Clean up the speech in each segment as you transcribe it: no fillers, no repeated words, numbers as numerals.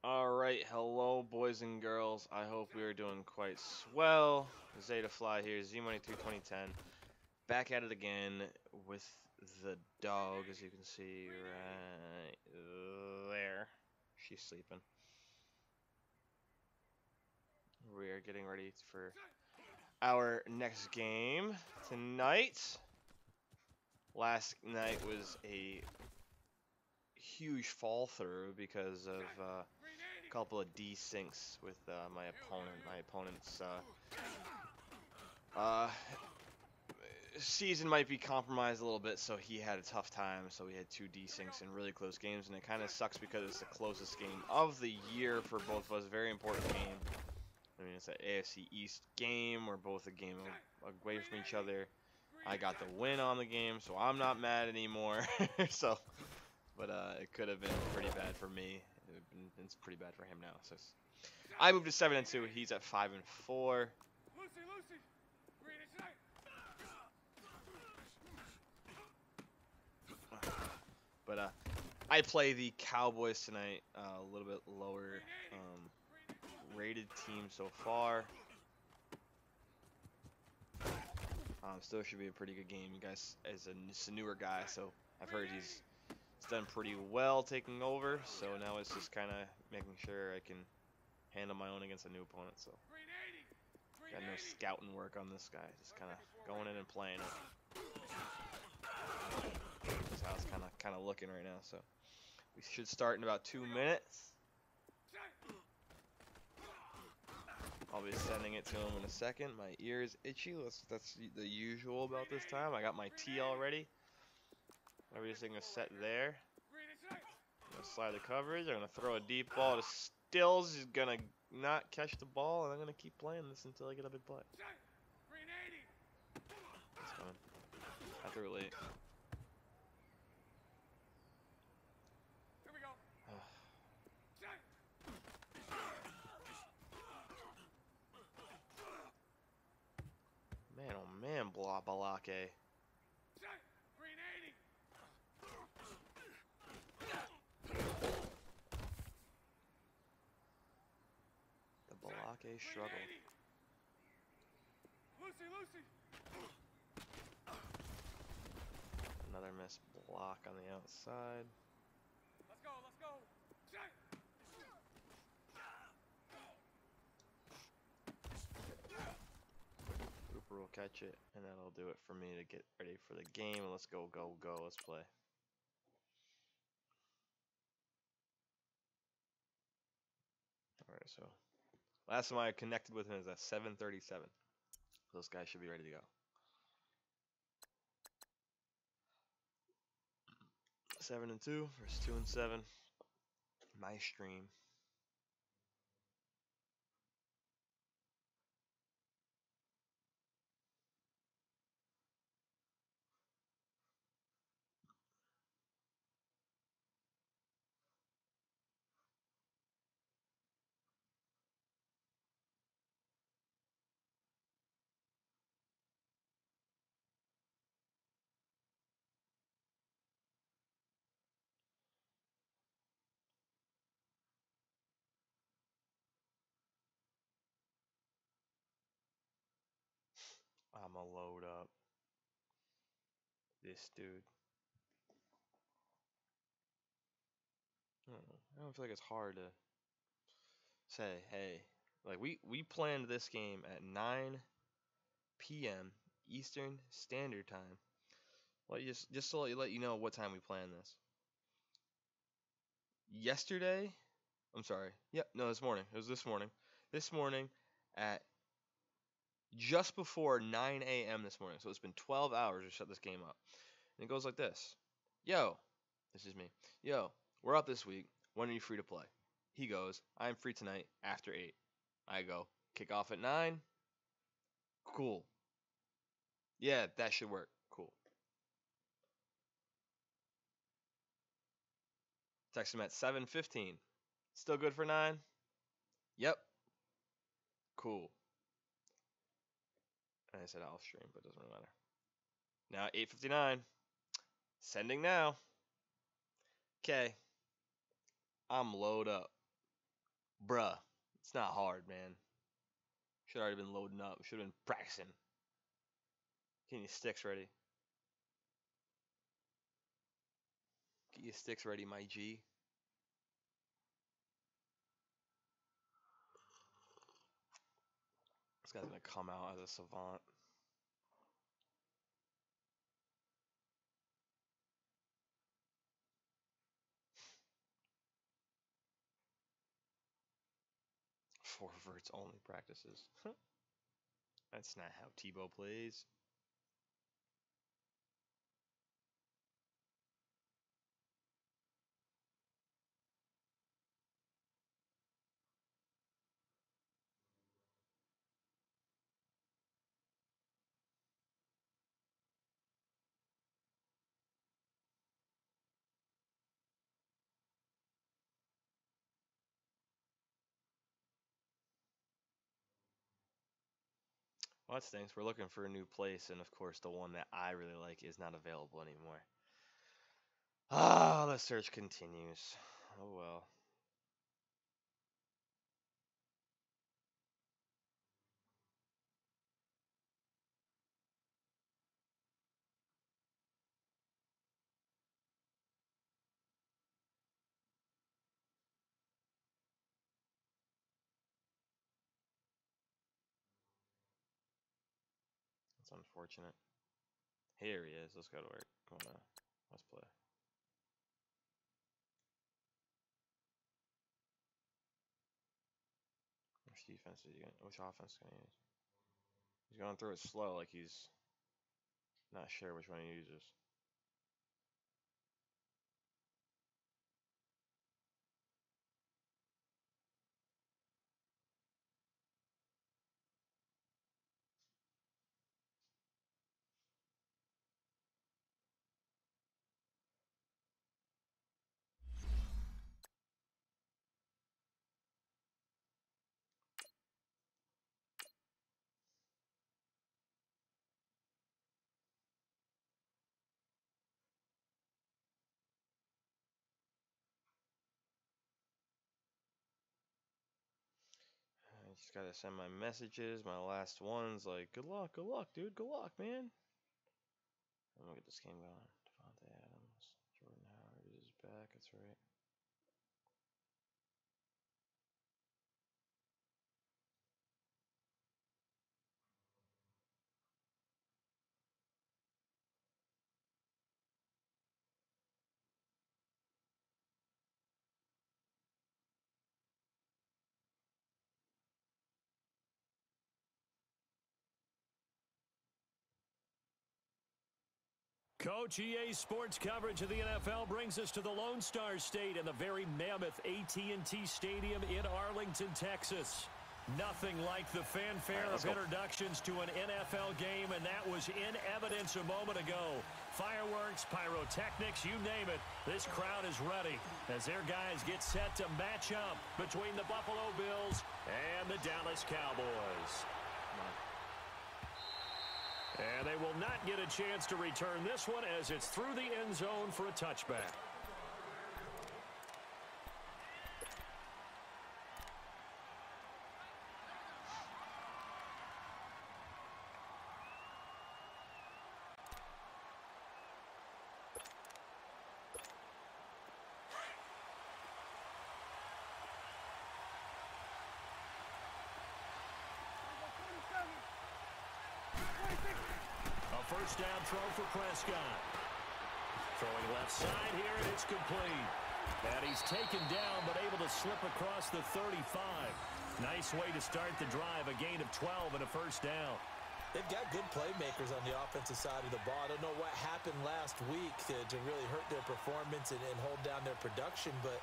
Alright, hello boys and girls. I hope we are doing quite swell. Zeta Fly here, Z-Money2 2010. Back at it again with the dog, as you can see right there. She's sleeping. We are getting ready for our next game tonight. Last night was a huge fall through because of a couple of desyncs with my opponent. My opponent's uh, season might be compromised a little bit, so he had a tough time. So we had two desyncs in really close games, and it kind of sucks because it's the closest game of the year for both of us. Very important game. I mean, it's an AFC East game. We're both a game away from each other. I got the win on the game, so I'm not mad anymore. So, but it could have been pretty bad for me. It's pretty bad for him now. So I moved to 7-2. He's at 5-4. But I play the Cowboys tonight, a little bit lower rated team so far. Still should be a pretty good game. You guys, as a newer guy, so I've heard he's done pretty well taking over. So now it's just kind of making sure I can handle my own against a new opponent. So got no scouting work on this guy. Just kind of going in and playing it. That's how it's kind of looking right now. So we should start in about 2 minutes. I'll be sending it to him in a second. My ear is itchy. That's the usual about this time. I got my tea already. Everything is set there. I'm going to slide the coverage. I'm going to throw a deep ball to Stills. He's going to not catch the ball, and I'm going to keep playing this until I get a big play. That's coming. I threw it late. Man, oh man, Balake. The Balake struggle. Another missed block on the outside. Let's go, let's go. Cooper will catch it, and that'll do it for me to get ready for the game. Let's go, go, go. Let's play. Alright, so last time I connected with him is at 7:37. Those guys should be ready to go. 7-2 versus 2-7. My stream. I'ma load up this dude. I don't feel like it's hard to say, hey, like we planned this game at 9 p.m. Eastern Standard Time. Well, just to let you know what time we planned this. Yesterday, I'm sorry. Yep, no, this morning. It was this morning. This morning at just before 9 a.m. this morning. So it's been 12 hours to set this game up. And it goes like this. Yo, this is me. Yo, we're up this week. When are you free to play? He goes, I'm free tonight after 8. I go, kick off at 9. Cool. Yeah, that should work. Cool. Text him at 7:15. Still good for 9? Yep. Cool. And I said I'll stream, but it doesn't really matter. Now 8:59. Sending now. Okay. I'm load up. Bruh, it's not hard, man. Should already been loading up. Should have been practicing. Get your sticks ready. Get your sticks ready, my G. This guy's gonna come out as a savant. Four verts only practices. That's not how Tebow plays. Well, that stinks. We're looking for a new place, and of course, the one that I really like is not available anymore. Ah, the search continues. Oh well. That's unfortunate. Here he is. Let's go to work. Come on now. Let's play. Which defense is he going? Which offense is he going to use? He's going through it slow, like he's not sure which one he uses. I just gotta send my messages, my last ones, like, good luck, dude, good luck, man. I'm gonna get this game going. Devontae Adams, Jordan Howard is back, that's right. Coach, EA Sports coverage of the NFL brings us to the Lone Star State and the very mammoth AT&T Stadium in Arlington, Texas. Nothing like the fanfare of introductions to an NFL game, and that was in evidence a moment ago. Fireworks, pyrotechnics, you name it. This crowd is ready as their guys get set to match up between the Buffalo Bills and the Dallas Cowboys. And they will not get a chance to return this one as it's through the end zone for a touchback. First down throw for Prescott. Throwing left side here, and it's complete. And he's taken down, but able to slip across the 35. Nice way to start the drive, a gain of 12 and a first down. They've got good playmakers on the offensive side of the ball. I don't know what happened last week to really hurt their performance and hold down their production, but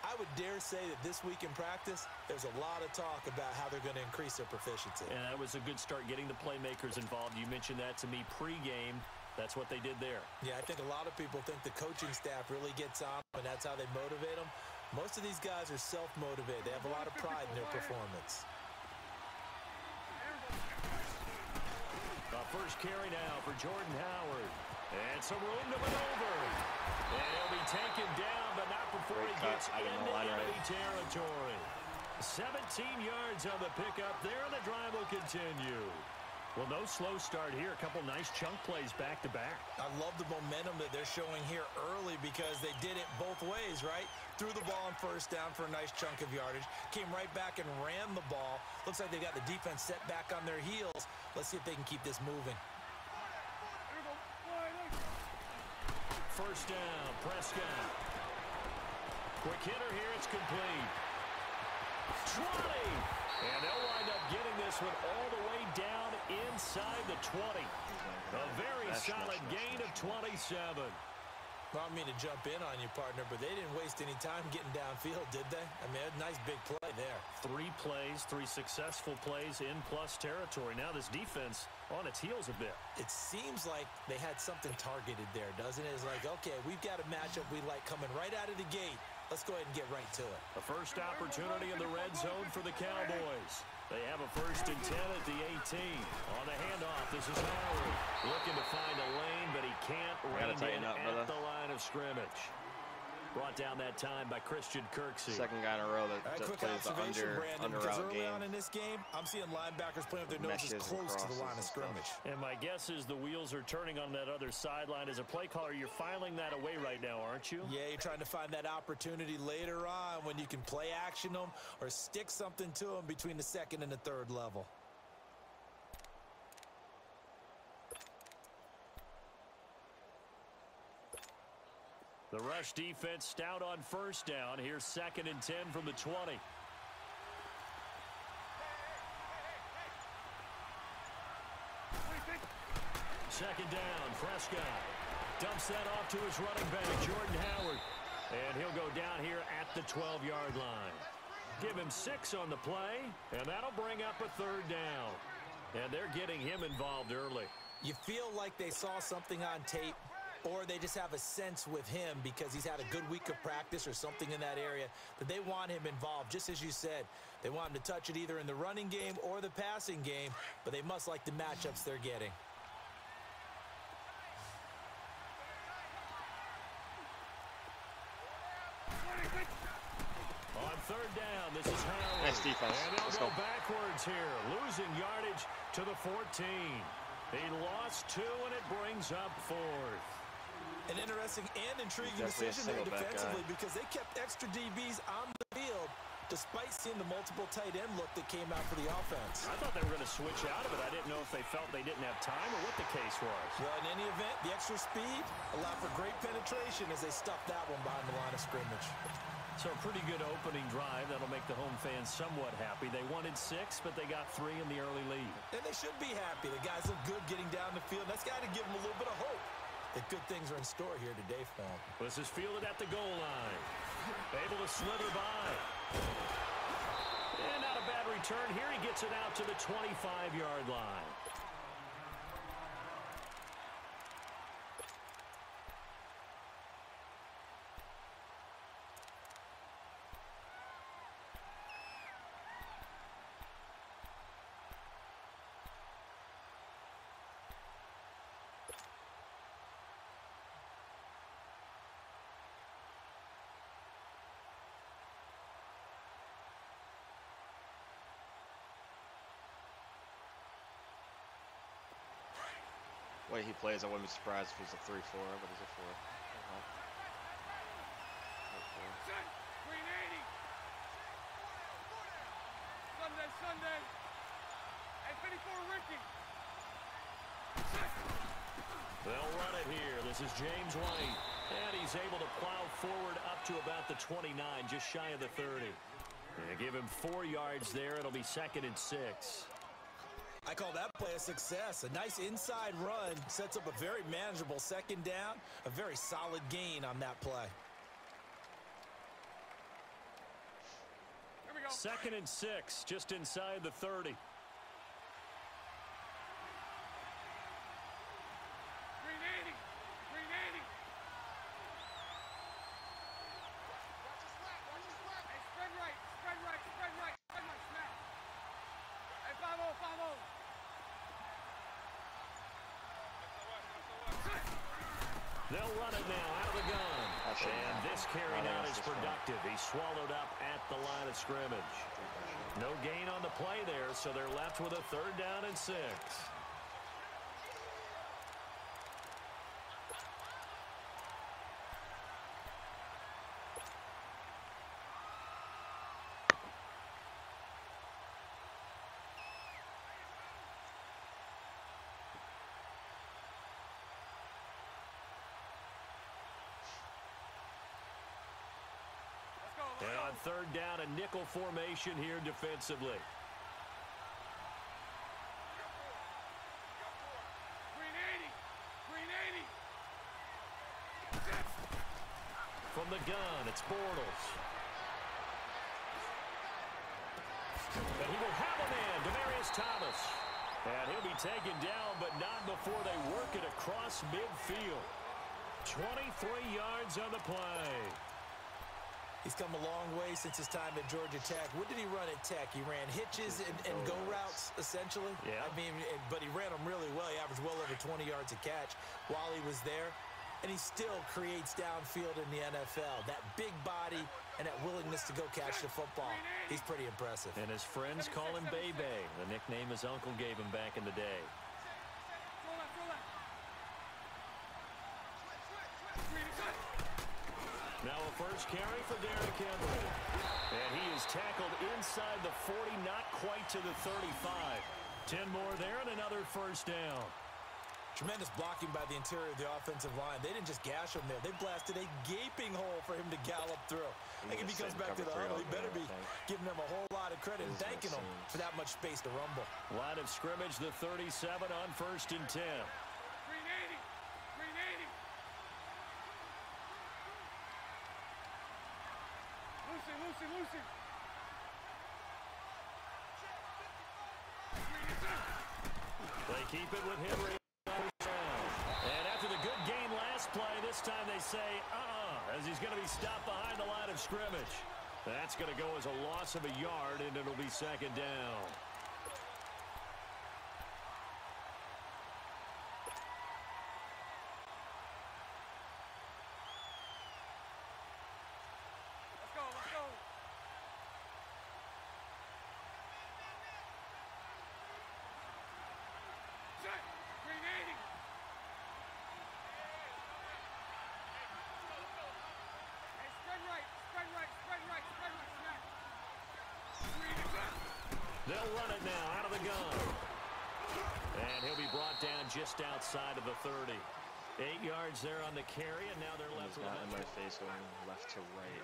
I would dare say that this week in practice, there's a lot of talk about how they're going to increase their proficiency. And that was a good start getting the playmakers involved. You mentioned that to me pregame. That's what they did there. Yeah, I think a lot of people think the coaching staff really gets on them, and that's how they motivate them. Most of these guys are self-motivated. They have a lot of pride in their performance. The first carry now for Jordan Howard. And some room to maneuver. And he'll be taken down, but not before he gets into enemy territory. 17 yards on the pickup there, and the drive will continue. Well, no slow start here. A couple nice chunk plays back-to-back. I love the momentum that they're showing here early because they did it both ways, right? Threw the ball on first down for a nice chunk of yardage. Came right back and ran the ball. Looks like they got the defense set back on their heels. Let's see if they can keep this moving. First down, Prescott. Quick hitter here, it's complete. 20! And they'll wind up getting this one all the way down inside the 20. A very solid gain of 27. Well, I don't mean to jump in on you, partner, but they didn't waste any time getting downfield, did they? I mean, a nice big play there. 3 plays, 3 successful plays in plus territory. Now this defense on its heels a bit. It seems like they had something targeted there, doesn't it? It's like, okay, we've got a matchup we like coming right out of the gate. Let's go ahead and get right to it. The first opportunity in the red zone for the Cowboys. They have a 1st and 10 at the 18. On the handoff, this is Howard. Looking to find a lane, but he can't rein in at the line of scrimmage. Brought down that time by Christian Kirksey. Second guy in a row that plays the under route early game. on in this game, I'm seeing linebackers playing with their noses close to the line of scrimmage. And my guess is the wheels are turning on that other sideline. As a play caller, you're filing that away right now, aren't you? Yeah, you're trying to find that opportunity later on when you can play action them or stick something to them between the 2nd and the 3rd level. The rush defense stout on first down. Here's 2nd and 10 from the 20. Second down, Prescott dumps that off to his running back, Jordan Howard. And he'll go down here at the 12-yard line. Give him 6 on the play, and that'll bring up a 3rd down. And they're getting him involved early. You feel like they saw something on tape, or they just have a sense with him because he's had a good week of practice or something in that area that they want him involved. Just as you said, they want him to touch it either in the running game or the passing game, but they must like the matchups they're getting. On 3rd down, this is Howard. Nice defense. And they'll go backwards here, losing yardage to the 14. He lost 2, and it brings up 4th. An interesting and intriguing decision there defensively because they kept extra DBs on the field despite seeing the multiple tight end look that came out for the offense. I thought they were going to switch out of it. I didn't know if they felt they didn't have time or what the case was. Well, in any event, the extra speed allowed for great penetration as they stuffed that one behind the line of scrimmage. So a pretty good opening drive. That'll make the home fans somewhat happy. They wanted 6, but they got 3 in the early lead. And they should be happy. The guys look good getting down the field. That's got to give them a little bit of hope that good things are in store here today for them. This is fielded at the goal line. Able to slither by. And not a bad return here. He gets it out to the 25-yard line. The way he plays, I wouldn't be surprised if he's a 3-4, but he's a 4. Sunday. Hey, 54 Ricky. They'll run it here. This is James White. And he's able to plow forward up to about the 29, just shy of the 30. They give him 4 yards there. It'll be 2nd and 6. I call that play a success. A nice inside run sets up a very manageable 2nd down. A very solid gain on that play. Here we go. 2nd and 6, just inside the 30. They'll run it now out of the gun. And this carry not as productive. He swallowed up at the line of scrimmage. No gain on the play there, so they're left with a 3rd down and 6. And on 3rd down, a nickel formation here defensively. From the gun, it's Bortles. And he will have a man, Demaryius Thomas. And he'll be taken down, but not before they work it across midfield. 23 yards on the play. He's come a long way since his time at Georgia Tech. What did he run at Tech? He ran hitches and go routes, essentially. Yeah. I mean, but he ran them really well. He averaged well over 20 yards a catch while he was there. And he still creates downfield in the NFL. That big body and that willingness to go catch the football. He's pretty impressive. And his friends call him Bebe, the nickname his uncle gave him back in the day. Now a first carry for Derrick Henry. And he is tackled inside the 40, not quite to the 35. 10 more there and another first down. Tremendous blocking by the interior of the offensive line. They didn't just gash him there. They blasted a gaping hole for him to gallop through. I think if he comes back to the huddle, he better be giving them a whole lot of credit and thanking them for that much space to rumble. Line of scrimmage, the 37 on 1st and 10. Lucy. They keep it with Henry. And after the good gain last play, this time they say, as he's going to be stopped behind the line of scrimmage. That's going to go as a loss of a yard, and it'll be 2nd down. Let's go. Set. Green 80. Hey, spread right. Snap. Green is up. They'll run it now out of the gun. And he'll be brought down just outside of the 30. 8 yards there on the carry, and now they're left with not in my face going left to right.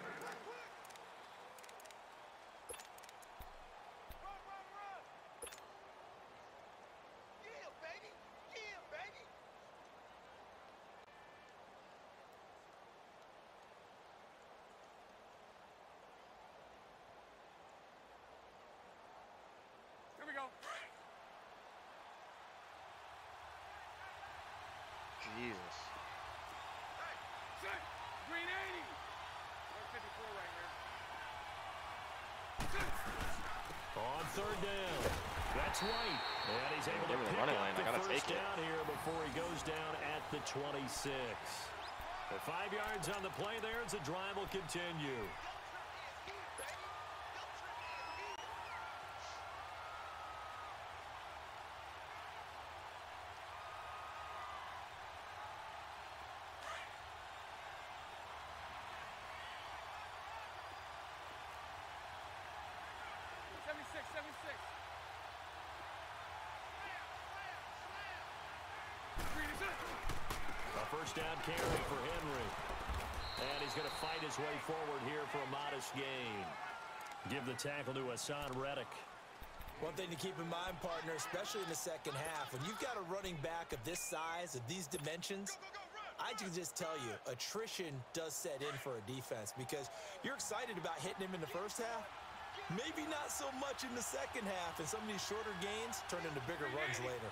Here we go. Jesus. Set. Green 80. 154 right here. On 3rd down. That's White. And he's able to pick up the first down here before he goes down at the 26. The 5 yards on the play there as the drive will continue. First down carry for Henry. And he's going to fight his way forward here for a modest gain. Give the tackle to Hassan Reddick. One thing to keep in mind, partner, especially in the second half, when you've got a running back of this size, of these dimensions, I can just tell you, attrition does set in for a defense because you're excited about hitting him in the first half. Maybe not so much in the second half, and some of these shorter gains turn into bigger runs later.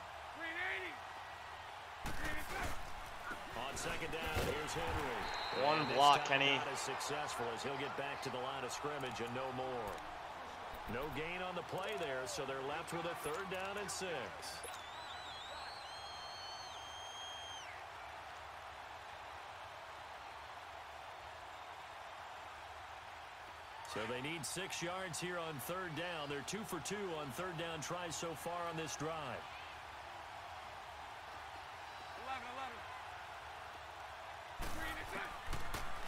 On 2nd down, here's Henry. One block, Kenny. Not as successful as he'll get back to the line of scrimmage and no more. No gain on the play there, so they're left with a 3rd down and 6. So they need 6 yards here on third down. They're 2 for 2 on third down tries so far on this drive.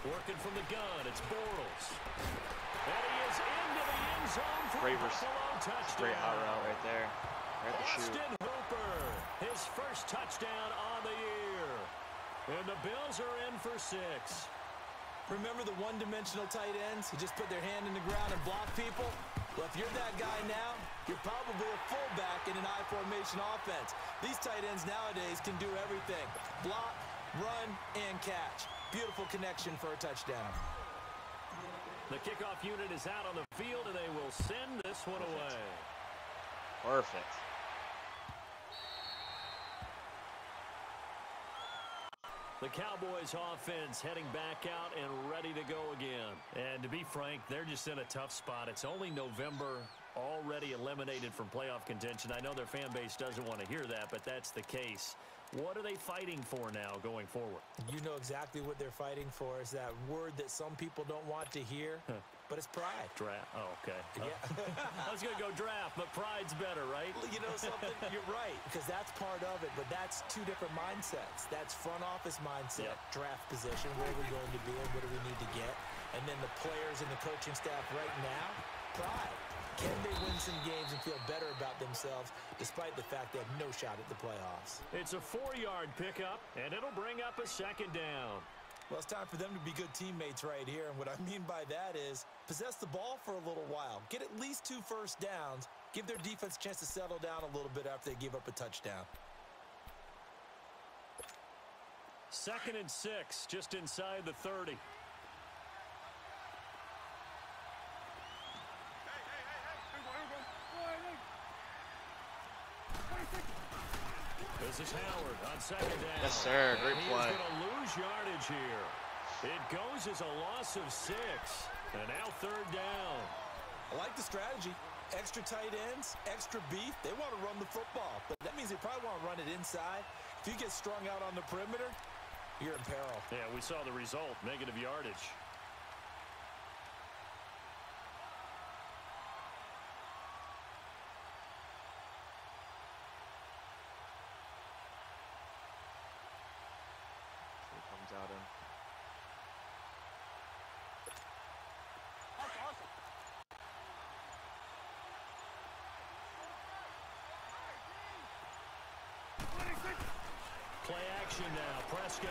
11. Working from the gun, it's Bortles. And he is into the end zone for a Buffalo touchdown. Great hot route right there. Right at the shoot. Austin Hooper, his first touchdown on the year. And the Bills are in for 6. Remember the one-dimensional tight ends who just put their hand in the ground and block people? Well, if you're that guy now, you're probably a fullback in an I-formation offense. These tight ends nowadays can do everything. Block, run, and catch. Beautiful connection for a touchdown. The kickoff unit is out on the field, and they will send this one away. Perfect. The Cowboys offense heading back out and ready to go again. And to be frank, they're just in a tough spot. It's only November, already eliminated from playoff contention. I know their fan base doesn't want to hear that, but that's the case. What are they fighting for now going forward? You know exactly what they're fighting for. Is that word that some people don't want to hear, but it's pride. Draft. Oh, okay. Yeah. I was going to go draft, but pride's better, right? You know something? You're right, because that's part of it, but that's 2 different mindsets. That's front office mindset, draft position, where we're going to be and what do we need to get. And then the players and the coaching staff right now, pride. Can they win some games and feel better about themselves despite the fact they have no shot at the playoffs? It's a 4-yard pickup, and it'll bring up a second down. Well, it's time for them to be good teammates right here, and what I mean by that is possess the ball for a little while, get at least 2 first downs, give their defense a chance to settle down a little bit after they give up a touchdown. 2nd and 6, just inside the 30. This is Howard on second down. Yes, sir. Great play. He's going to lose yardage here. It goes as a loss of 6. And now third down. I like the strategy. Extra tight ends, extra beef. They want to run the football, but that means they probably want to run it inside. If you get strung out on the perimeter, you're in peril. Yeah, we saw the result, negative yardage. Out in. Play action now, Prescott.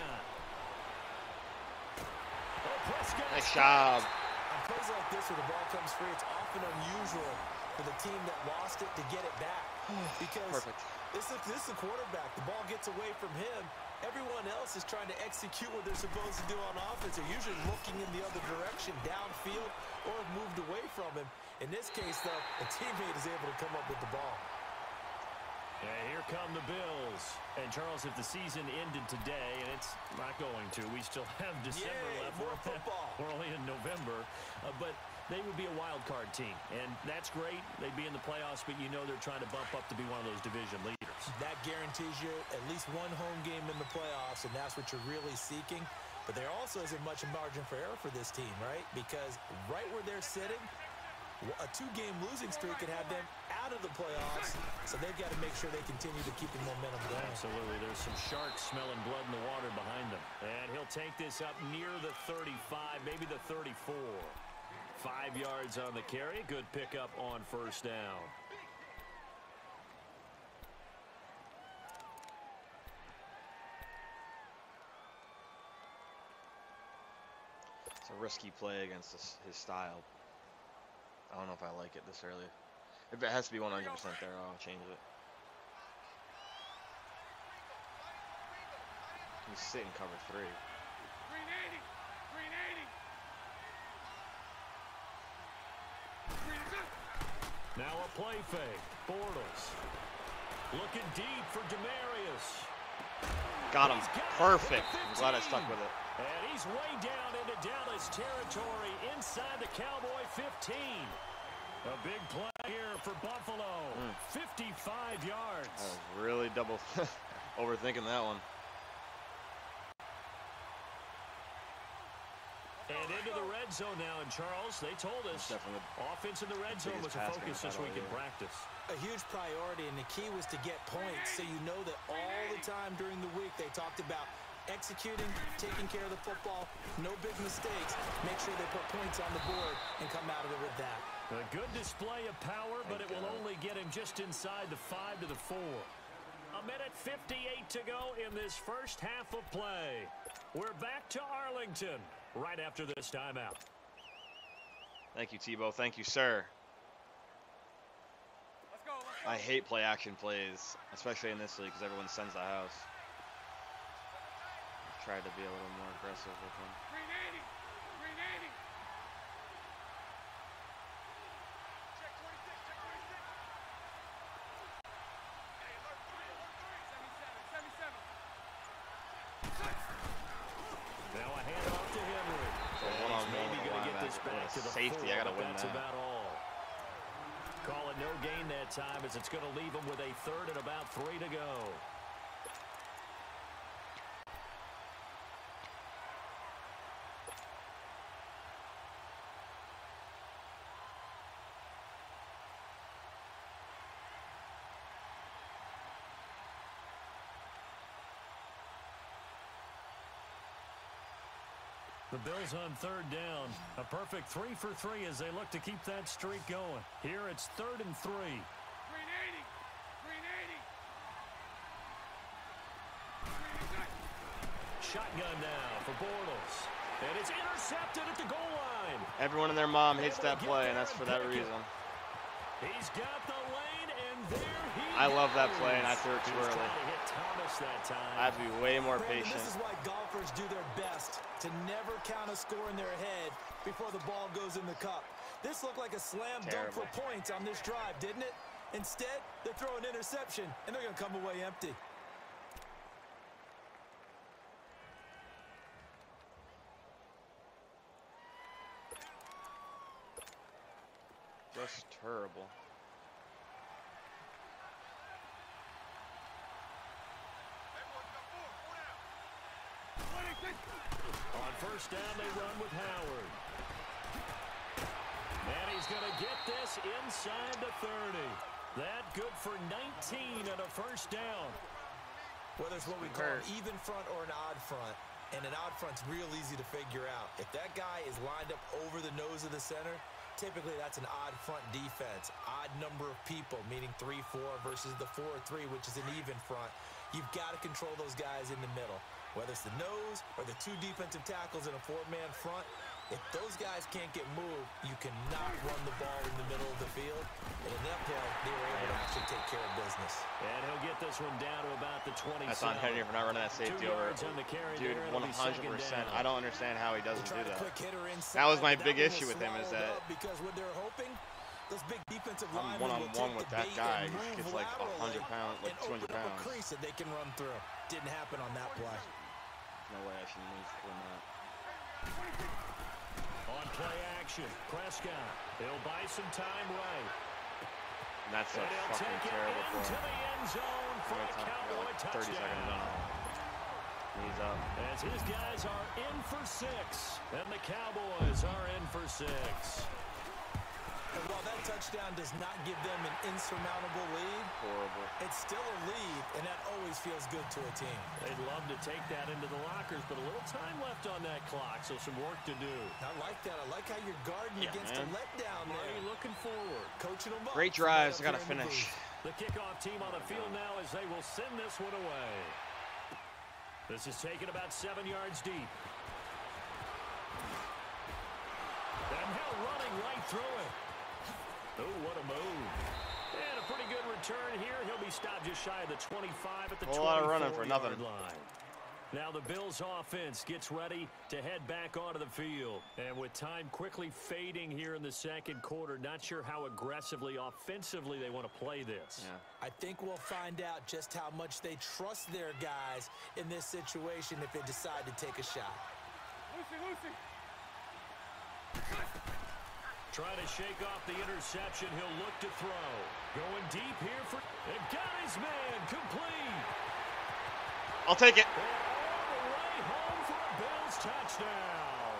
Oh, Prescott. Nice job. On plays like this where the ball comes free, it's often unusual for the team that lost it to get it back. Because this is the quarterback. The ball gets away from him. Everyone else is trying to execute what they're supposed to do on offense. They're usually looking in the other direction, downfield, or have moved away from him. In this case, though, a teammate is able to come up with the ball. And here come the Bills. And, Charles, if the season ended today, and it's not going to, we still have December left. More football. We're only in November. But they would be a wild card team. And that's great. They'd be in the playoffs, but you know they're trying to bump up to be one of those division leaders. That guarantees you at least one home game in the playoffs, and that's what you're really seeking. But there also isn't much margin for error for this team, right? Because right where they're sitting, a 2-game losing streak could have them out of the playoffs, so they've got to make sure they continue to keep the momentum going. Absolutely. There's some sharks smelling blood in the water behind them. And he'll take this up near the 35, maybe the 34. 5 yards on the carry. Good pickup on first down. It's a risky play against his style. I don't know if I like it this early. If it has to be 100% there, I'll change it. He's sitting cover 3. Green 80. Green 80. Green is up. Now a play fake. Bortles. Looking deep for Demarius. Got him. Perfect. I'm glad I stuck with it. And he's way down into Dallas territory inside the Cowboy 15. A big play here for Buffalo. 55 yards. I was really double overthinking that one. And into the red zone now, and Charles, they told us offense in the red zone was a focus this week in practice. A huge priority, and the key was to get points, so you know that all the time during the week they talked about executing, taking care of the football, no big mistakes, make sure they put points on the board and come out of it with that. A good display of power, but it will only get him just inside the 5 to the 4. A minute 58 to go in this first half of play. We're back to Arlington right after this timeout. Thank you, Tebow. Thank you, sir. Let's go. I hate play action plays, especially in this league, because everyone sends the house. Tried to be a little more aggressive with him. Green 80. Green 80. Check 26. Check 26. Hey, alert 3. 77. 77. Now a handoff to Henry. So one-on-one Maybe with going to the get this linebacker. back to the Safety, 4, I got to but win that's that. about all. Call it no gain that time, as it's going to leave them with a 3rd and about 3 to go. The Bills on 3rd down. A perfect 3 for 3 as they look to keep that streak going. Here it's 3rd and 3. Green 80. Green 80. Shotgun now for Bortles. And it's intercepted at the goal line. Everyone and their mom hates that play, and that's for that reason. He's got the lane, and there he I love that goes. play, and I threw it too He was early. trying to hit Thomas that time. I have to be way more Brandon, patient. this is why golfers do their best to never count a score in their head before the ball goes in the cup. This looked like a slam dunk for points on this drive, didn't it? Instead, they throw an interception, and they're going to come away empty. Just terrible. On 1st down, they run with Howard. And he's going to get this inside the 30. That good for 19 and a 1st down. Whether it's what we call an even front or an odd front, and an odd front's real easy to figure out. If that guy is lined up over the nose of the center, typically that's an odd front defense. Odd number of people, meaning 3-4 versus the 4-3, which is an even front. You've got to control those guys in the middle. Whether it's the nose or the 2 defensive tackles in a 4-man front, if those guys can't get moved, you cannot run the ball in the middle of the field. And in that play, they were able to actually take care of business. And he'll get this one down to about the 27. That's on Henry for not running that safety over. Dude, 100%. I don't understand how he doesn't do that. That was my big issue with him, is that because what they're hoping, those big defensive I'm linemen will one-on-one take with the that bait guy. and He gets move like laterally 100 pounds, like and 200 open up a pounds. crease that they can run through. Didn't happen on that play. No way I should win that. On play action, Prescott. He'll buy some time right. And that's so And he'll fucking take it terrible for into him. the end zone for a Cowboy Like 30 seconds touchdown. on. He's up. As his guys are in for 6, and the Cowboys are in for 6. And while that touchdown does not give them an insurmountable lead, Horrible. it's still a lead, and that always feels good to a team. They'd love to take that into the lockers, but a little time left on that clock, so some work to do. I like that. I like how you're guarding against a letdown there. Marty looking forward. Coaching them up. Great drives. I got to finish. The kickoff team on the field now as they will send this one away. This is taken about 7 yards deep. And now running right through it. Oh, what a move. And a pretty good return here. He'll be stopped just shy of the 25 at the 24-yard lot of running for nothing. line. Now the Bills offense gets ready to head back onto the field. And with time quickly fading here in the second quarter, not sure how aggressively, offensively they want to play this. Yeah. I think we'll find out just how much they trust their guys in this situation if they decide to take a shot. Lucy. Trying to shake off the interception. He'll look to throw. Going deep here for... And got his man complete. I'll take it. And all the way home for a Bills touchdown.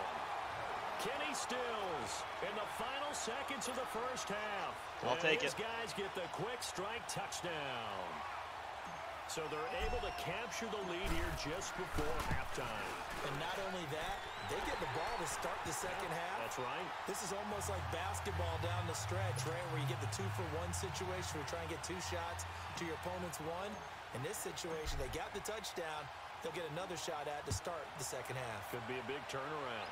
Kenny Stills in the final seconds of the first half. I'll take it. These guys get the quick strike touchdown. So they're able to capture the lead here just before halftime. And not only that, they get the ball to start the second half. That's right. This is almost like basketball down the stretch, right, where you get the 2-for-1 situation where you try and get 2 shots to your opponent's 1. In this situation, they got the touchdown. They'll get another shot at to start the second half. Could be a big turnaround.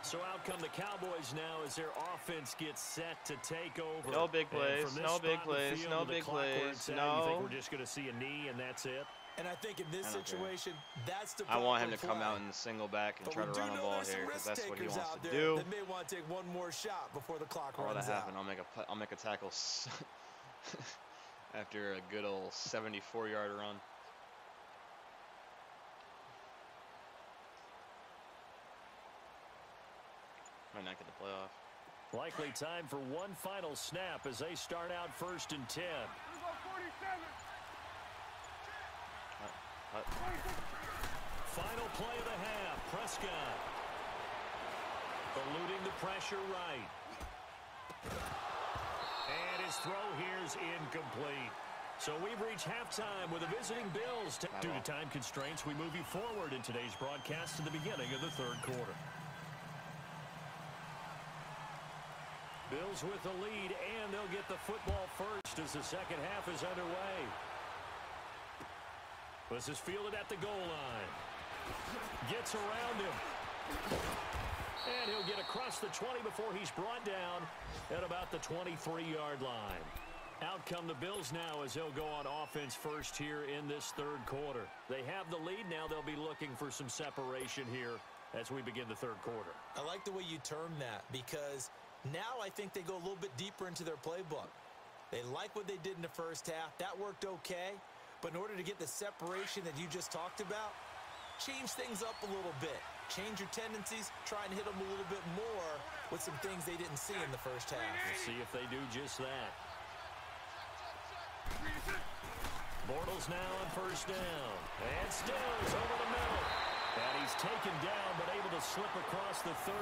So out come the Cowboys now as their offense gets set to take over. No big plays, no big plays, no big plays, no. You think we're just going to see a knee and that's it? And I think in this situation, that's the I want him to proper come play. out in the single back and But try we to do run the know ball there's some here because risk that's what he takers wants out to there do. that may want to take one more shot before the clock I'll let runs that out. happen. I'll make a tackle after a good old 74-yard run. Might not get the playoff. Likely time for one final snap as they start out 1st and 10. Here we go, 47. Hut. Final play of the half. Prescott eluding the pressure right. And his throw here's incomplete. So we've reached halftime with the visiting Bills. Due to time constraints, we move you forward in today's broadcast to the beginning of the 3rd quarter. Bills with the lead, and they'll get the football first as the second half is underway. This is fielded at the goal line. Gets around him. And he'll get across the 20 before he's brought down at about the 23-yard line. Out come the Bills now as they'll go on offense first here in this 3rd quarter. They have the lead now. They'll be looking for some separation here as we begin the 3rd quarter. I like the way you term that because now I think they go a little bit deeper into their playbook. They like what they did in the first half. That worked okay. But in order to get the separation that you just talked about, change things up a little bit. Change your tendencies. Try and hit them a little bit more with some things they didn't see in the first half. We'll see if they do just that. Bortles now on 1st down. And Stills over the middle. And he's taken down but able to slip across the 35.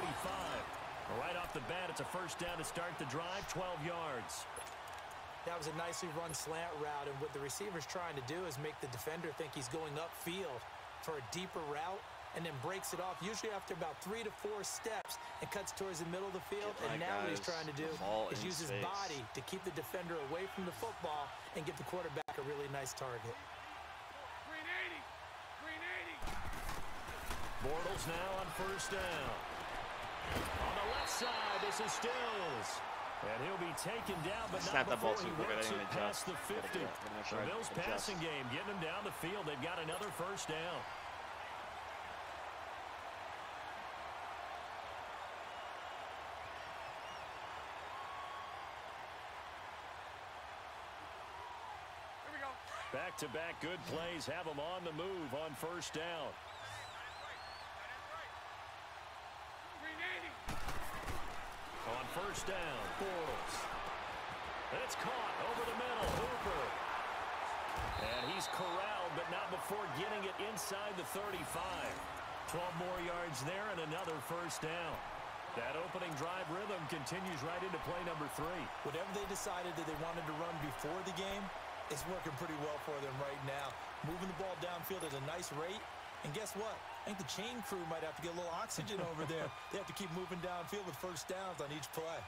Right off the bat, it's a 1st down to start the drive, 12 yards. That was a nicely run slant route, and what the receiver's trying to do is make the defender think he's going upfield for a deeper route and then breaks it off, usually after about 3 to 4 steps, and cuts towards the middle of the field. And now what he's trying to do is use his body to keep the defender away from the football and give the quarterback a really nice target. Green 80. Bortles now on 1st down. On the left side, this is Stills. And he'll be taken down, but not before he works it past the 50. The Bills passing game, getting him down the field. They've got another 1st down. Here we go. Back-to-back good plays have them on the move on 1st down. Green 80. On 1st down, Bortles. It's caught over the middle, Hooper. And he's corralled, but not before getting it inside the 35. 12 more yards there and another 1st down. That opening drive rhythm continues right into play number 3. Whatever they decided that they wanted to run before the game, it's working pretty well for them right now. Moving the ball downfield at a nice rate. And guess what? I think the chain crew might have to get a little oxygen over there. They have to keep moving downfield with 1st downs on each play.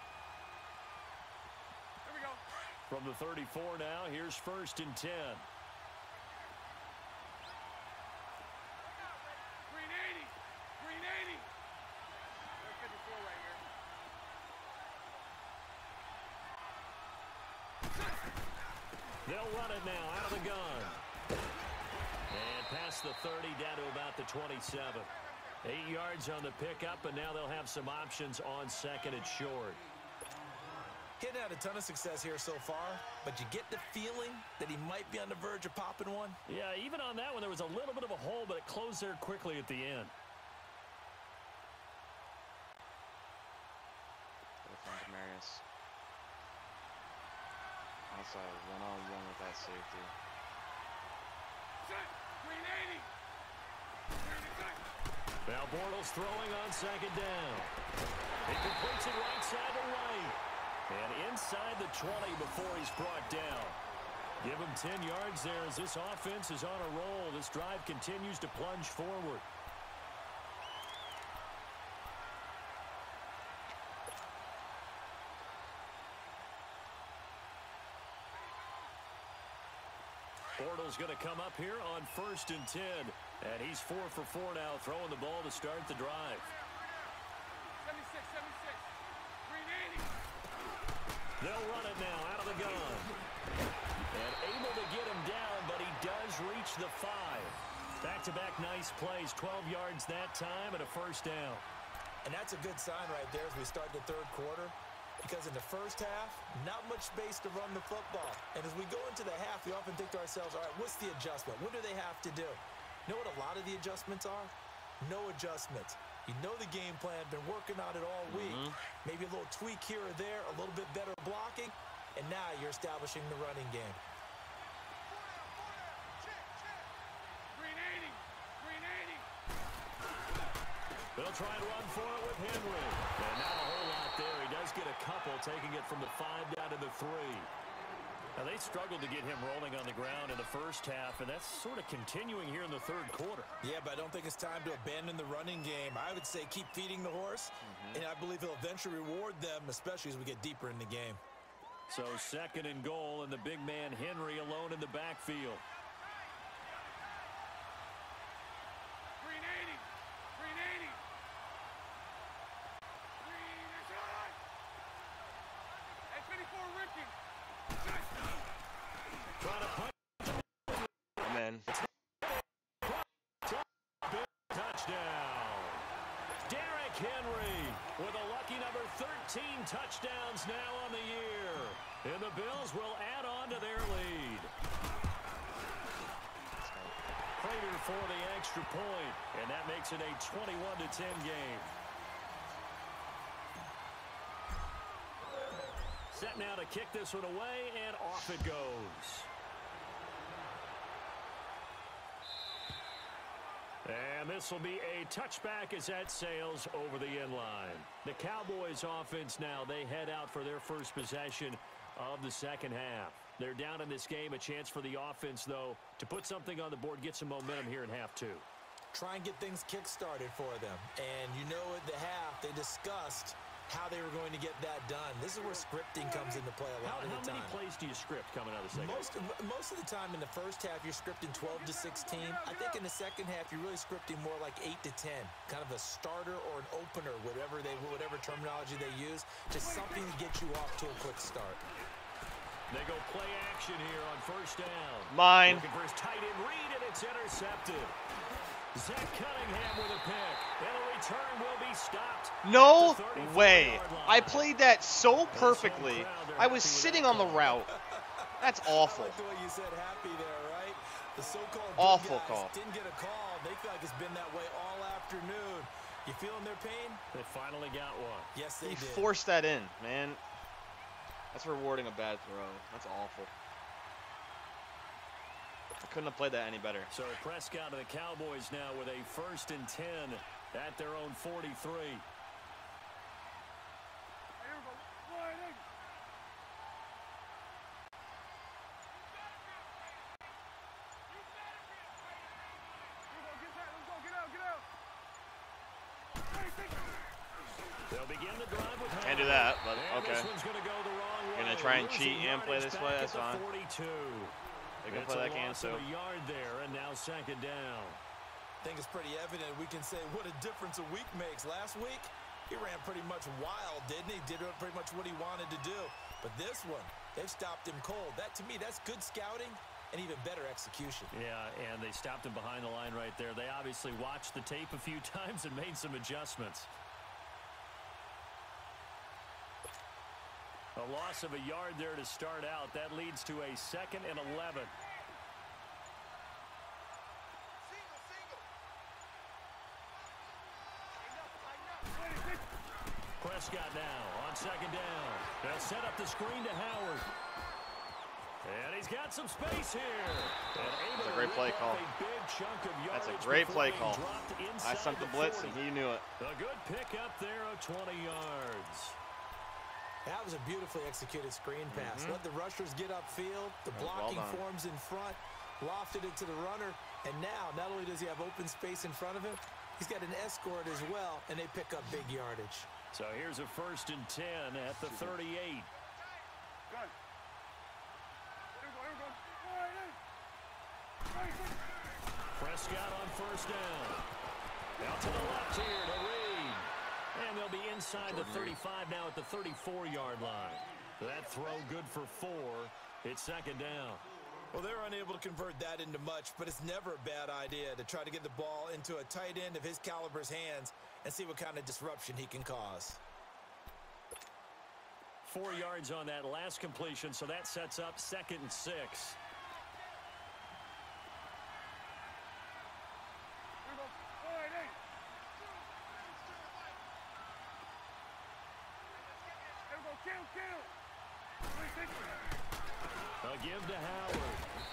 Here we go. From the 34 now, here's 1st and 10. Green 80. Green 80. There's 54 right here. They'll run it now out of the gun. And past the 30 down to about the 27. 8 yards on the pickup, and now they'll have some options on 2nd and short. Hitting had a ton of success here so far, but you get the feeling that he might be on the verge of popping one. Yeah, even on that one, there was a little bit of a hole, but it closed there quickly at the end. Marius. Outside one-on-one with that safety. Set. Now Bortles throwing on second down. He completes it right side to right. And inside the 20 before he's brought down. Give him 10 yards there as this offense is on a roll. This drive continues to plunge forward. Bortles going to come up here on 1st and 10. And he's 4 for 4 now, throwing the ball to start the drive. 76, 76. 380. They'll run it now out of the gun. And able to get him down, but he does reach the 5. Back-to-back nice plays, 12 yards that time and a first down. And that's a good sign right there as we start the third quarter. Because in the first half, not much space to run the football. And as we go into the half, we often think to ourselves, all right, what's the adjustment? What do they have to do? You know what a lot of the adjustments are? No adjustments. You know the game plan, been working on it all week. Maybe a little tweak here or there, a little bit better blocking, and now you're establishing the running game. Green 80. Green 80. They'll try and run for it with Henry. And not a whole lot there. He does get a couple, taking it from the 5 down to the 3. Now, they struggled to get him rolling on the ground in the first half, and that's sort of continuing here in the third quarter. Yeah, but I don't think it's time to abandon the running game. I would say keep feeding the horse, and I believe he'll eventually reward them, especially as we get deeper in the game. So 2nd and goal, and the big man Henry alone in the backfield. Green 80. Green 80. Green is on. Hey, 54 Ricky. Trying to punch. Man. Touchdown. Derrick Henry with a lucky number 13 touchdowns now on the year. And the Bills will add on to their lead. Prater for the extra point, and that makes it a 21-10 game. Set now to kick this one away, and off it goes. And this will be a touchback as that sails over the end line. The Cowboys offense now, they head out for their first possession of the second half. They're down in this game. A chance for the offense, though, to put something on the board, get some momentum here in half 2. Try and get things kick-started for them. And you know at the half, they discussed how they were going to get that done. This is where scripting comes into play a lot of the time. How many plays do you script coming out of the second half? Most of the time in the first half, you're scripting 12 to 16. I think in the second half, you're really scripting more like 8 to 10. Kind of a starter or an opener, whatever terminology they use. Just something to get you off to a quick start. They go play action here on first down. Mine. Looking for his tight end read, and it's intercepted. Zach Cunningham with a pick. And the return will be stopped. No way. I played that so perfectly. I was sitting on the route. That's awful. I like the way you said happy there, right? The so-called awful guys call. Didn't get a call. They feel like it's been that way all afternoon. You feeling their pain? They finally got one. Yes, they He did. forced that in, man. That's rewarding a bad throw. That's awful. I couldn't have played that any better. So Prescott to the Cowboys now with a 1st and 10 at their own 43. They'll begin the drive with Can't do that, but okay. This one's going to go the wrong way. You're gonna try and cheat Losing and play yardage this way. back That's at the fine. 42. They can It's play a that game loss too. of a yard there, and now 2nd down. I think it's pretty evident. We can say what a difference a week makes. Last week, he ran pretty much wild, didn't he? Did pretty much what he wanted to do. But this one, they've stopped him cold. That, to me, that's good scouting and even better execution. Yeah, and they stopped him behind the line right there. They obviously watched the tape a few times and made some adjustments. A loss of a yard there to start out. That leads to a 2nd and 11. Prescott now on 2nd down. They'll set up the screen to Howard. And he's got some space here. That's a great play call. That's a great play call. I sent the blitz, and he knew it. A good pickup there of 20 yards. That was a beautifully executed screen pass. Let the rushers get upfield. The blocking forms in front. Lofted it to the runner. And now, not only does he have open space in front of him, he's got an escort as well, and they pick up big yardage. So here's a 1st and 10 at the 38. Gun. Prescott on 1st down. Out to the left here to Reed. And they'll be inside the 35 now at the 34-yard line. That throw good for 4. It's 2nd down. Well, they're unable to convert that into much, but it's never a bad idea to try to get the ball into a tight end of his caliber's hands and see what kind of disruption he can cause. 4 yards on that last completion, so that sets up 2nd and 6. A give to Howard,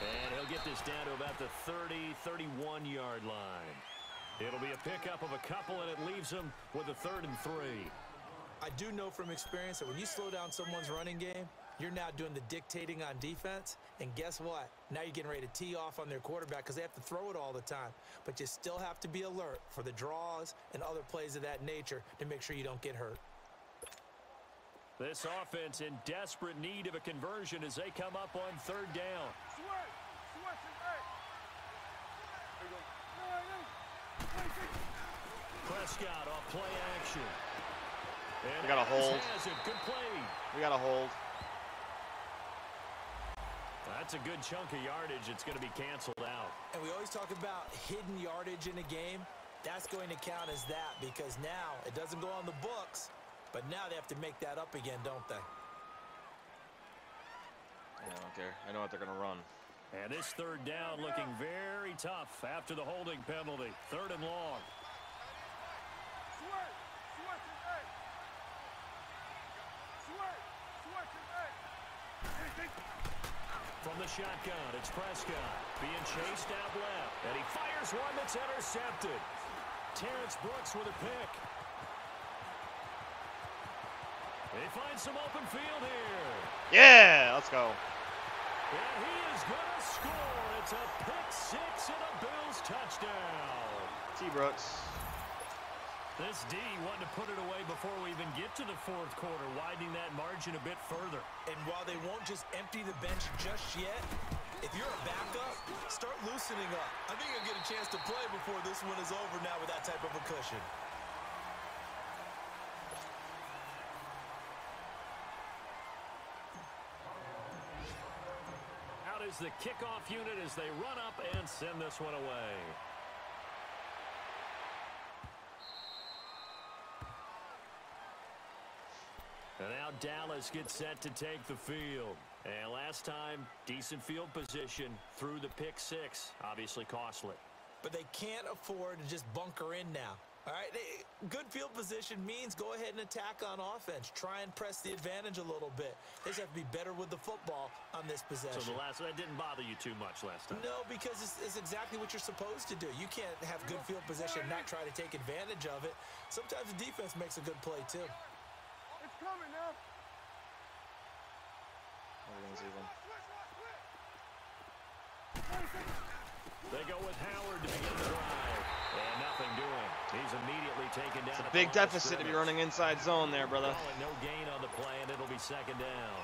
and he'll get this down to about the 30, 31-yard line. It'll be a pickup of a couple, and it leaves him with a 3rd and 3. I do know from experience that when you slow down someone's running game, you're now doing the dictating on defense, and guess what? Now you're getting ready to tee off on their quarterback because they have to throw it all the time. But you still have to be alert for the draws and other plays of that nature to make sure you don't get hurt. This offense in desperate need of a conversion as they come up on 3rd down. Prescott off play action. And we got a hold. Good play. We got a hold. That's a good chunk of yardage. It's going to be canceled out. And we always talk about hidden yardage in a game. That's going to count as that because now it doesn't go on the books. But now they have to make that up again, don't they? I don't care. I know what they're going to run. And this 3rd down looking very tough after the holding penalty. 3rd and long. From the shotgun, it's Prescott being chased out left. And he fires one that's intercepted. Terrence Brooks with a pick. They find some open field here. Yeah, let's go. And he is going to score. It's a pick 6 and a Bills touchdown. T. Brooks. This D wanted to put it away before we even get to the 4th quarter, widening that margin a bit further. And while they won't just empty the bench just yet, if you're a backup, start loosening up. I think you'll get a chance to play before this one is over now with that type of a cushion. Is the kickoff unit as they run up and send this one away. And now Dallas gets set to take the field. And last time, decent field position through the pick 6. Obviously costly. But they can't afford to just bunker in now. All right, good field position means go ahead and attack on offense. Try and press the advantage a little bit. They just have to be better with the football on this possession. So that didn't bother you too much last time? No, because it's exactly what you're supposed to do. You can't have good field position and not try to take advantage of it. Sometimes the defense makes a good play, too. It's coming now. They go with Howard to begin the drive. And nothing doing. He's immediately taken down. It's a big deficit to be running inside zone there, brother. No gain on the play, and it'll be 2nd down.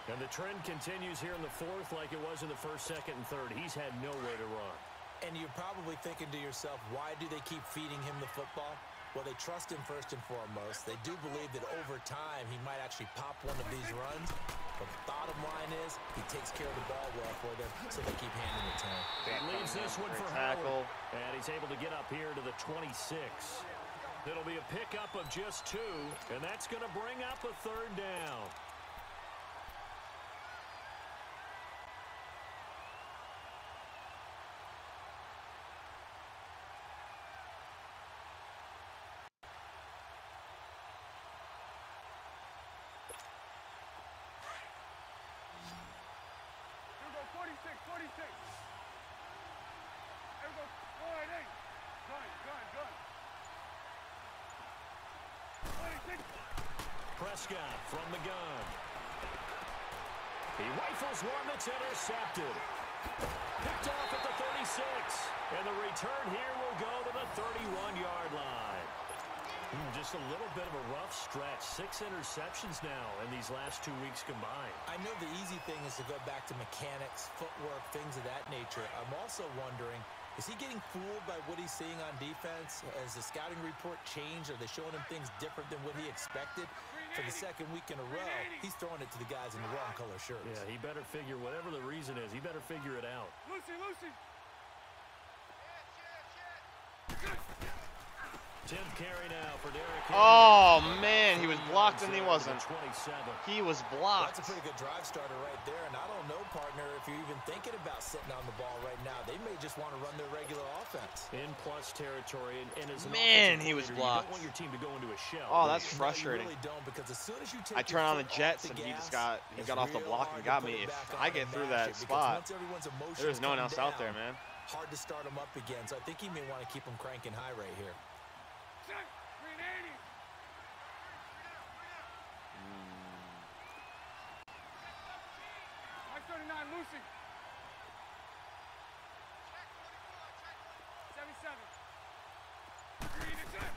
And the trend continues here in the 4th like it was in the 1st, 2nd, and 3rd. He's had nowhere to run. And you're probably thinking to yourself, why do they keep feeding him the football? Well, they trust him first and foremost. They do believe that over time he might actually pop one of these runs. But the bottom line is he takes care of the ball well for them, so they keep handing it to him. He leaves this one for tackle. Howard. And he's able to get up here to the 26. It'll be a pickup of just 2, and that's going to bring up a 3rd down. Prescott from the gun. He rifles one that's intercepted. Picked off at the 36. And the return here will go to the 31-yard line. Just a little bit of a rough stretch. 6 interceptions now in these last 2 weeks combined. I know the easy thing is to go back to mechanics, footwork, things of that nature. I'm also wondering, is he getting fooled by what he's seeing on defense? Has the scouting report changed? Are they showing him things different than what he expected? For the second week in a row, he's throwing it to the guys in the wrong color shirts. Yeah, he better figure, whatever the reason is, he better figure it out. Lucy, Lucy. 10th carry now for Derrick Henry. Oh, man, he was blocked and he wasn't. 27. He was Well, that's blocked. a pretty good drive starter right there. And I don't know, partner, if you're even thinking about sitting on the ball right now. They may just want to run their regular offense. In plus territory. And as an Man, offensive he was coordinator, blocked. You don't want your team to go into a shell. Oh, that's No, frustrating. you really don't, because as soon as you take I turn your on the foot off Jets and he gas, got off the it's block real and hard got to me. put it If back I on get and through match that it, because spot, once everyone's emotions there's no one come else out there, down, man. hard to start them up again. So I think he may want to keep them cranking high right here. Check. Green 80. Mike 39, Lucy. 77. Green is it.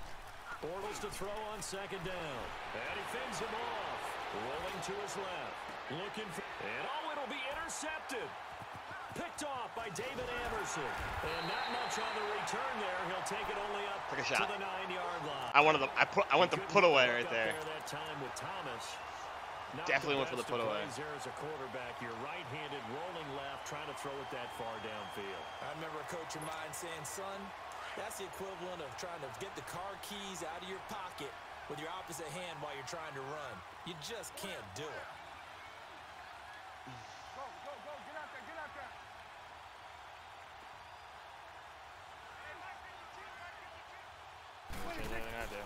Bortles to throw on second down. And he fends him off. Rolling to his left. Looking for... And oh, it'll be intercepted. Picked off by David Anderson. And not much on the return there. He'll take it only up Take a to shot. the 9-yard line. I went the put away right there. That time with Thomas. Not Definitely went for the best put of away. plays there as a quarterback. You're right-handed, rolling left, trying to throw it that far downfield. I remember a coach of mine saying, son, that's the equivalent of trying to get the car keys out of your pocket with your opposite hand while you're trying to run. You just can't do it. Go, go, go. Get out there, get out there. Anything I do.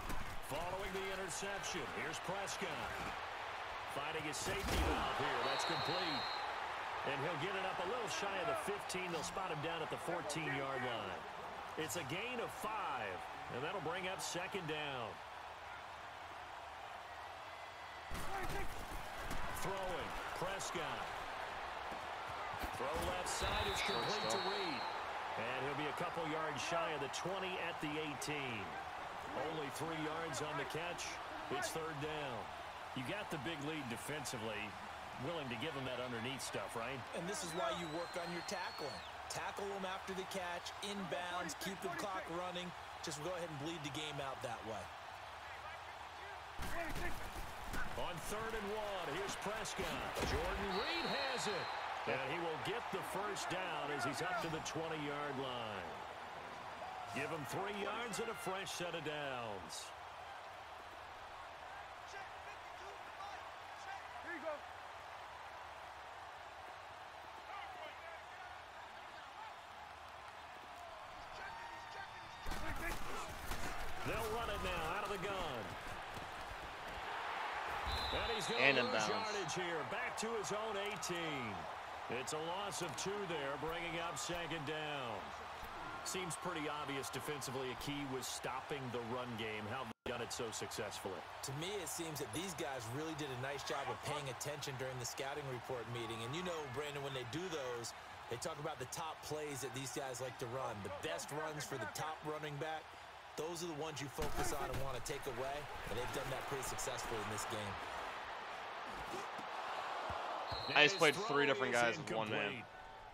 Following the interception, here's Prescott. Finding his safety valve here. That's complete. And he'll get it up a little shy of the 15. They'll spot him down at the 14-yard line. It's a gain of 5, and that'll bring up second down. Throwing, Prescott. Throw left side is complete to Reed. And he'll be a couple yards shy of the 20 at the 18. Only 3 yards on the catch. It's third down. You got the big lead defensively. Willing to give them that underneath stuff, right? And this is why you work on your tackling. Tackle them after the catch, inbounds, keep the clock running. Just go ahead and bleed the game out that way. On 3rd and 1, here's Prescott. Jordan Reed has it. And he will get the first down as he's up to the 20-yard line. Give him 3 yards and a fresh set of downs. Here you go. They'll run it now out of the gun. And he's going And to lose inbounds. yardage here. Back to his own 18. It's a loss of 2 there, bringing up second down. Seems pretty obvious defensively. A key was stopping the run game. How they done it so successfully. To me, it seems that these guys really did a nice job of paying attention during the scouting report meeting. And you know, Brandon, when they do those, they talk about the top plays that these guys like to run. The best runs for the top running back. Those are the ones you focus on and want to take away. And they've done that pretty successfully in this game. I just played 3 different guys with one man.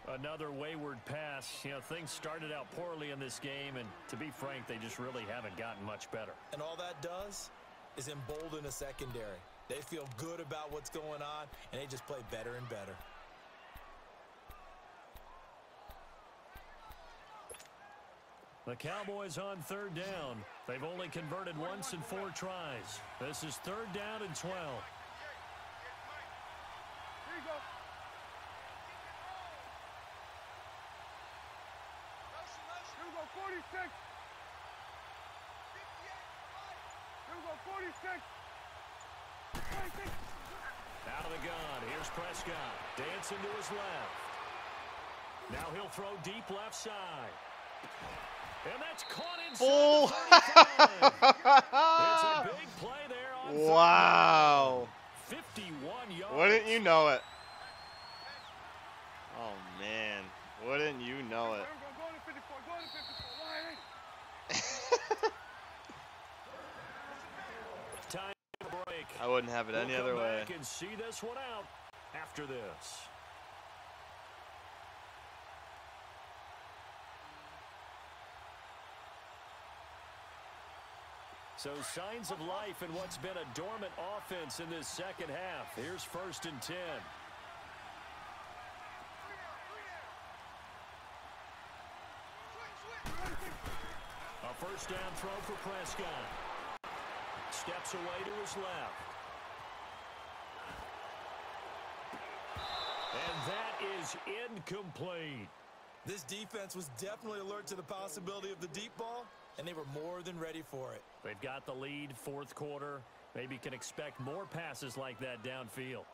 Another wayward pass. You know, things started out poorly in this game, and to be frank, they just really haven't gotten much better. And all that does is embolden a secondary. They feel good about what's going on, and they just play better and better. The Cowboys on 3rd down. They've only converted once in 4 tries. This is 3rd down and 12. Here you go. Here we go, 46. Here we go, 46. 46. Out of the gun. Here's Prescott. Dancing to his left. Now he'll throw deep left side. And that's caught inside Bull. the 35. It's a big play there on Wow. 51 yards. Wouldn't you know it? Oh, man. Wouldn't you know it? Go to 54. Go to 54. Time to break. I wouldn't have it any We'll other come way. back and see this one out after this. So signs of life in what's been a dormant offense in this second half. Here's 1st and 10. A first down throw for Prescott. Steps away to his left. And that is incomplete. This defense was definitely alert to the possibility of the deep ball, and they were more than ready for it. They've got the lead, 4th quarter. Maybe can expect more passes like that downfield.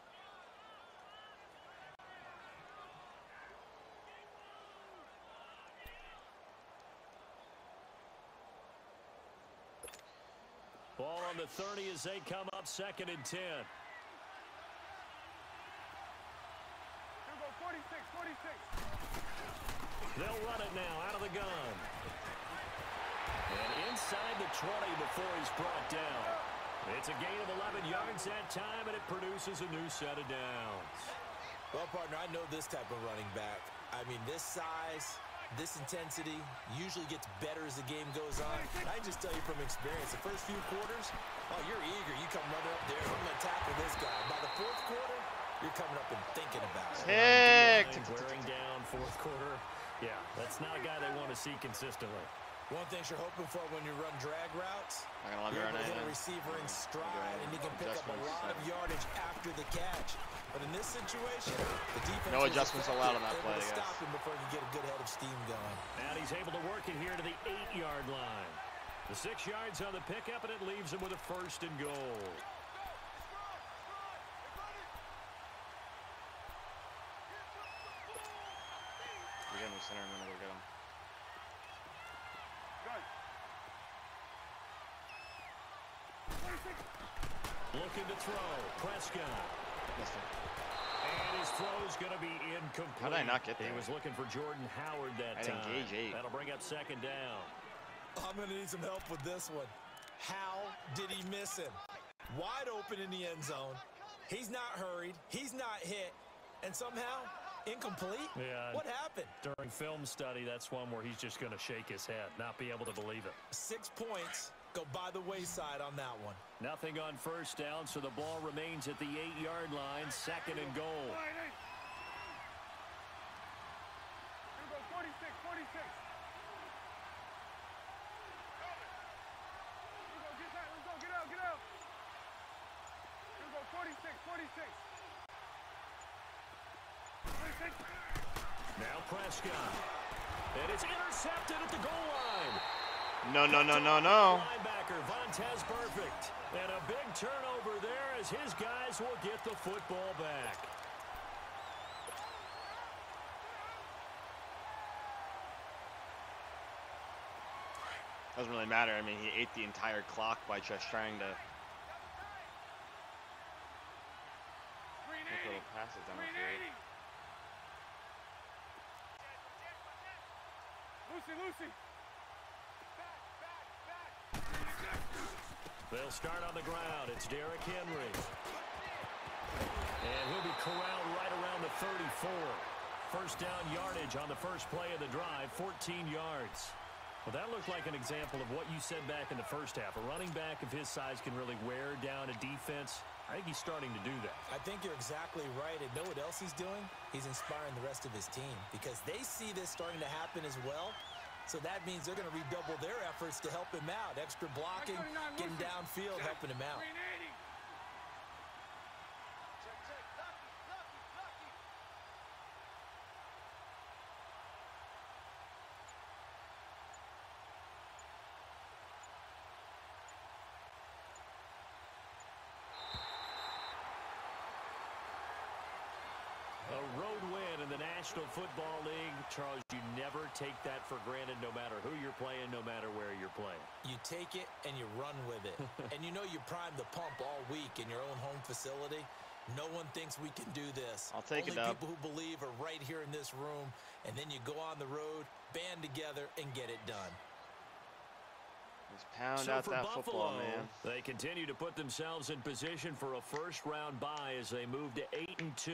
Ball on the 30 as they come up 2nd and 10. Here go 46. 46. They'll run it now out of the gun. And inside the 20 before he's brought down. It's a gain of 11 yards that time, and it produces a new set of downs. Well, partner, I know this type of running back. I mean, this size, this intensity usually gets better as the game goes on. I can just tell you from experience, the first few quarters, oh, you're eager. You come running up there, I'm going to tackle this guy. By the 4th quarter, you're coming up and thinking about it. Wearing down 4th quarter. Yeah, that's not a guy they want to see consistently. One thing you're hoping for when you run drag routes, Not gonna you're let me able to run hit a anything. receiver in stride, and he can pick up a lot of yardage after the catch. But in this situation, the defense No was adjustments allowed on that able play, to I guess. stop him before he could get a good head of steam going. And he's able to work it here to the 8-yard line. The 6 yards on the pickup, and it leaves him with a 1st and goal. We're getting the center, I'm gonna go get him. Looking to throw. Prescott. And his throw's going to be incomplete. How did I not get there? He was looking for Jordan Howard that I time. didn't gauge 8. That'll bring up 2nd down. I'm going to need some help with this one. How did he miss him? Wide open in the end zone. He's not hurried. He's not hit. And somehow, incomplete? Yeah. What happened? During film study, that's one where he's just going to shake his head, not be able to believe it. 6 points go by the wayside on that one. Nothing on 1st down, so the ball remains at the 8-yard line, 2nd and goal. Here go 46. 46. Here go, get that. Let's go. Get out. Get out. Here go 46. 46. 46. Now Prescott. And it's intercepted at the goal line. No. Linebacker Vontez Perfect. And a big turnover there as his guys will get the football back. Doesn't really matter. I mean, he ate the entire clock by just trying to Green make 80. little passes down the Green field. 80. Lucy. They'll start on the ground. It's Derrick Henry. And he'll be corralled right around the 34. First down yardage on the first play of the drive, 14 yards. Well, that looked like an example of what you said back in the first half. A running back of his size can really wear down a defense. I think he's starting to do that. I think you're exactly right. And know what else he's doing? He's inspiring the rest of his team because they see this starting to happen as well. So that means they're going to redouble their efforts to help him out. Extra blocking, getting downfield, helping him out. Green 80. A road win in the National Football League. Charles, you never take that for granted no matter who you're playing, no matter where you're playing. play. You take it and you run with it. And you know you primed the pump all week in your own home facility. No one thinks we can do this. I'll take it, Only Dub. people who believe are right here in this room. And then you go on the road, band together, and get it done. Just pound So out for that Buffalo, football, man. they continue to put themselves in position for a first-round bye as they move to 8-2.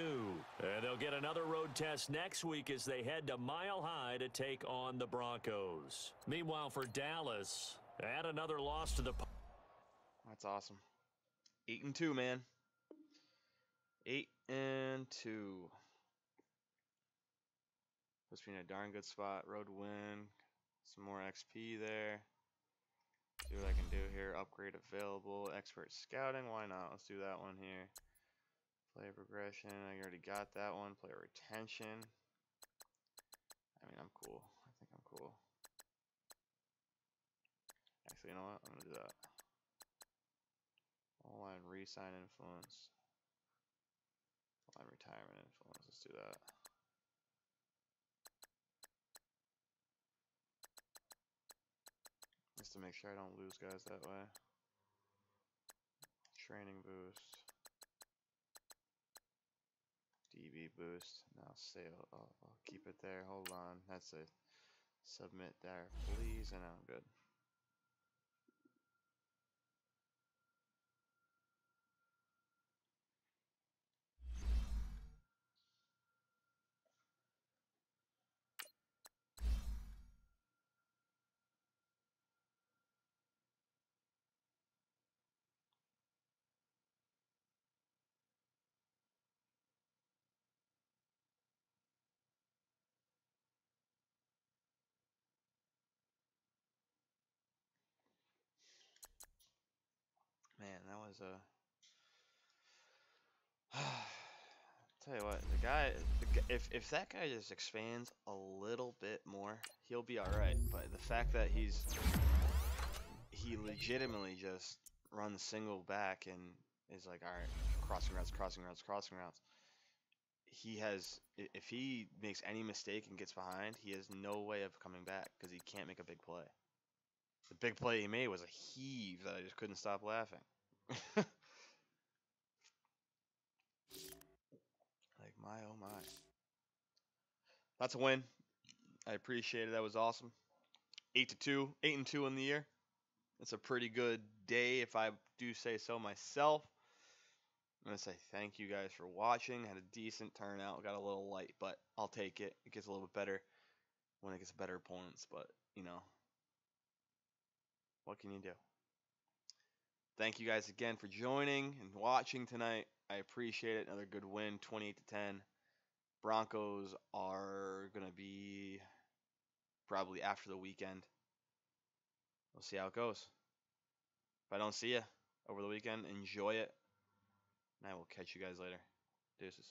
And they'll get another road test next week as they head to Mile High to take on the Broncos. Meanwhile, for Dallas, add another loss to the... That's awesome. 8-2, man. 8-2. Puts me in a darn good spot. Road win. Some more XP there. See what I can do here. Upgrade available. Expert scouting. Why not? Let's do that one here. Player progression. I already got that one. Player retention. I mean, I'm cool. I think I'm cool. Actually, you know what? I'm going to do that. Online re-sign influence. Online retirement influence. Let's do that. Just to make sure I don't lose guys that way. Training boost. DB boost. Now sale. I'll keep it there. Hold on. That's a submit there, please, and I'm good. Man, that was a. Tell you what, if that guy just expands a little bit more, he'll be all right. But the fact that he legitimately just runs single back and is like, all right, crossing routes, crossing routes, crossing routes. If he makes any mistake and gets behind, he has no way of coming back because he can't make a big play. The big play he made was a heave that I just couldn't stop laughing. Like, my oh my. That's a win. I appreciate it. That was awesome. 8-2, 8-2 in the year. That's a pretty good day, if I do say so myself. I'm gonna say thank you guys for watching. Had a decent turnout. Got a little light, but I'll take it. It gets a little bit better when it gets better opponents. But you know, what can you do? Thank you guys again for joining and watching tonight. I appreciate it. Another good win, 28-10. Broncos are gonna be probably after the weekend. We'll see how it goes. If I don't see you over the weekend, enjoy it. And I will catch you guys later. Deuces.